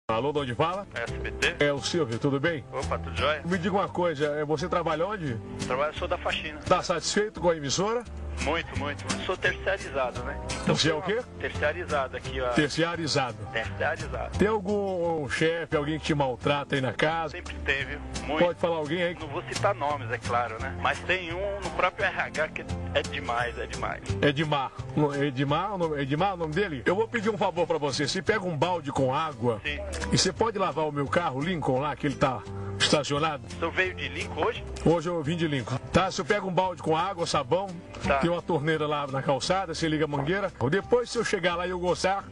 Alô, de onde fala? SBT. É o Silvio, tudo bem? Opa, tudo jóia? Me diga uma coisa, você trabalha onde? Sou da faxina. Tá satisfeito com a emissora? Muito, muito. Sou terceirizado, né? Então, Você é o quê? Terceirizado aqui, ó. Terciarizado. Terceirizado. Tem algum chefe, alguém que te maltrata aí na casa? Sempre teve, muito. Pode falar alguém aí? Não vou citar nomes, é claro, né? Mas tem um no próprio RH que é demais, é demais. Edmar. Edmar, o nome dele? Eu vou pedir um favor pra você. Você pega um balde com água. Sim. E você pode lavar o meu carro, Lincoln, lá, que ele tá estacionado? O senhor veio de Lincoln hoje? Hoje eu vim de Lincoln. Tá, se eu pego um balde com água, sabão, Tá. tem uma torneira lá na calçada, você liga a mangueira. Depois, se eu chegar lá e eu gostar,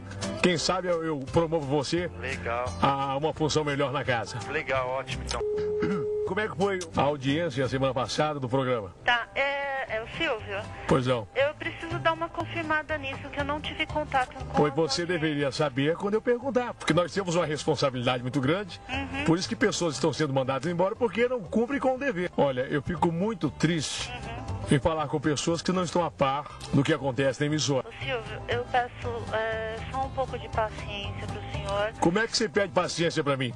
quem sabe eu promovo você Legal. a uma função melhor na casa. Legal, ótimo, então. Como é que foi a audiência a semana passada do programa? Tá, é o Silvio. Pois não. Eu preciso dar uma confirmada nisso, que eu não tive contato com Pois a você audiência. deveria saber quando eu perguntar, porque nós temos uma responsabilidade muito grande, por isso que pessoas estão sendo mandadas embora porque não cumprem com o dever. Olha, eu fico muito triste em falar com pessoas que não estão a par do que acontece na emissora. Ô, Silvio, eu peço só um pouco de paciência pro senhor. Como é que você pede paciência pra mim?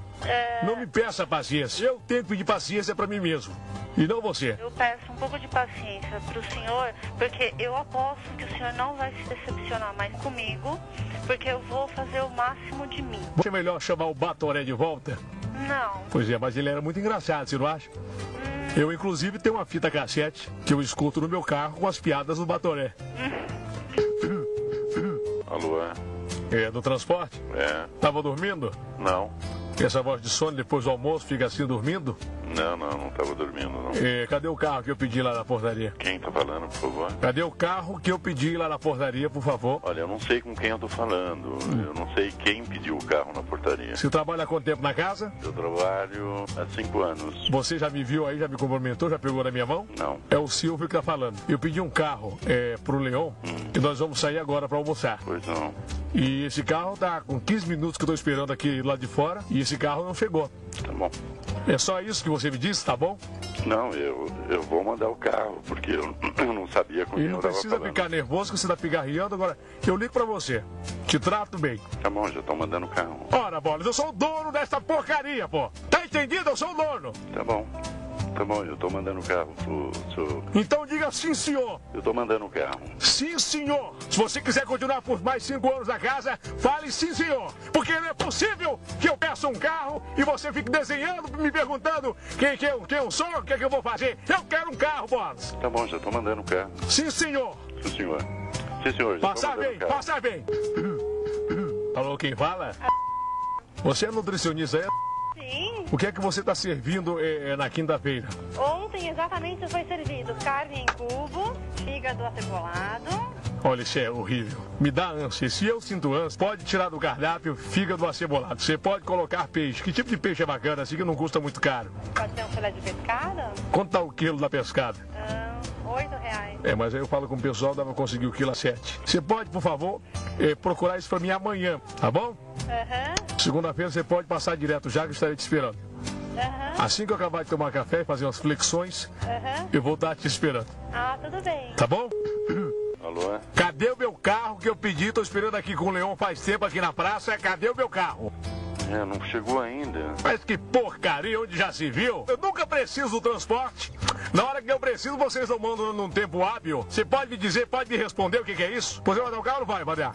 Não me peça paciência, eu tenho que pedir paciência pra mim mesmo, e não você. Eu peço um pouco de paciência pro senhor, porque eu aposto que o senhor não vai se decepcionar mais comigo, porque eu vou fazer o máximo de mim. É melhor chamar o Batoré de volta? Não. Pois é, mas ele era muito engraçado, você não acha? Eu, inclusive, tenho uma fita cassete que eu escuto no meu carro com as piadas do Batoré. Alô, É do transporte? é? Tava dormindo? Não, Essa voz de sono depois do almoço fica assim dormindo? não tava dormindo, não. Cadê o carro que eu pedi lá na portaria? Quem tá falando, por favor? Cadê o carro que eu pedi lá na portaria, por favor? Olha, eu não sei com quem eu tô falando. Eu não sei quem pediu o carro na portaria. Você trabalha há quanto tempo na casa? Eu trabalho há 5 anos. Você já me viu aí, já me cumprimentou, já pegou na minha mão? Não. É o Silvio que tá falando. Eu pedi um carro pro Leon e nós vamos sair agora pra almoçar. Pois não. E esse carro tá com 15 minutos que eu tô esperando aqui lá de fora e esse carro não chegou. Tá bom. É só isso que você me disse, tá bom? Não, eu vou mandar o carro, porque eu não sabia com E quem não eu tava precisa falando. ficar nervoso que você tá pigarreando. Agora, eu ligo pra você. Te trato bem. Tá bom, já tô mandando o carro. Ora, bolas, eu sou o dono desta porcaria, pô. Tá entendido? Eu sou o dono. Tá bom, eu tô mandando o carro pro senhor. Então diga sim, senhor. Eu tô mandando o carro. Sim, senhor. Se você quiser continuar por mais 5 anos na casa, fale sim, senhor. Porque não é possível que eu peça um carro e você fique desenhando, me perguntando quem eu sou, o que é que eu vou fazer. Eu quero um carro, bolas. Tá bom, já tô mandando o carro. Sim, senhor. Sim, senhor. Sim, senhor, já Passar tô mandando bem, o carro. passar bem. Alô, quem fala? Você é nutricionista, é? Sim, O que é que você está servindo na quinta-feira? ontem exatamente foi servido carne em cubo, fígado acebolado. Olha, isso é horrível. Me dá ânsia. Se eu sinto ânsia, pode tirar do cardápio fígado acebolado. Você pode colocar peixe. Que tipo de peixe é bacana assim que não custa muito caro? Pode ser um filé de pescada, Quanto tá o quilo da pescada? R$8. Mas aí eu falo com o pessoal, dá pra conseguir o quilo a 7. Você pode, por favor, procurar isso pra mim amanhã, tá bom? Segunda-feira você pode passar direto já que eu estarei te esperando. Assim que eu acabar de tomar café e fazer umas flexões, eu vou estar te esperando. Ah, tudo bem. Tá bom? Alô, Cadê o meu carro que eu pedi? Tô esperando aqui com o Leão faz tempo aqui na praça. Cadê o meu carro? não chegou ainda. Mas que porcaria, onde já se viu? Eu nunca preciso do transporte. Na hora que eu preciso, vocês não mandam num tempo hábil. Você pode me dizer, pode me responder o que é isso? Você vai dar o carro ou não vai, Badé?